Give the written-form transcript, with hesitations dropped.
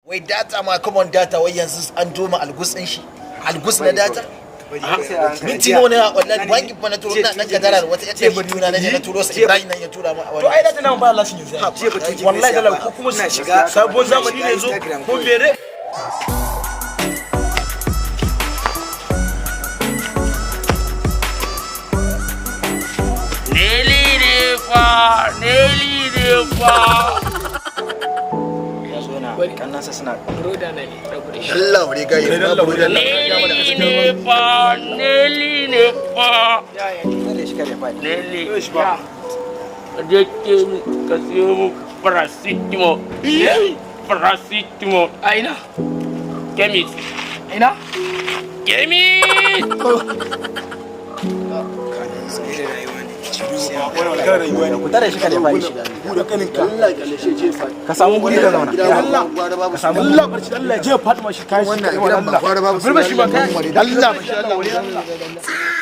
Wai data ma common data wai yanzu an doma algus din shi. Algus na data. Minti nawa ne wallahi banki fa na turo na kadarar wata yace biduna na je na turo sai Ibrahim nan ya tura mu a wannan. To ai data nan ba Allah shi yanzu. Wallahi da ko kuma sabon zamani ne zo ko mere. Nelly ne fa. Kannansa suna Broda na ne rabu da shi. Allah wuri ga yi na broda Nelly ne fa. Nelly. Jeke ka siyo mu paracetamol. Paracetamol. Aina. Chemist. Aina. Chemist. ku tare shi ka ne fari shiga Buda kaninka. Allah kalle shi je fa ka samu guri ka zauna Allah ka samu Allah barci Allah je Fatima shi kai shi wannan Allah. Burba shi ba kai. Allah bashi Allah.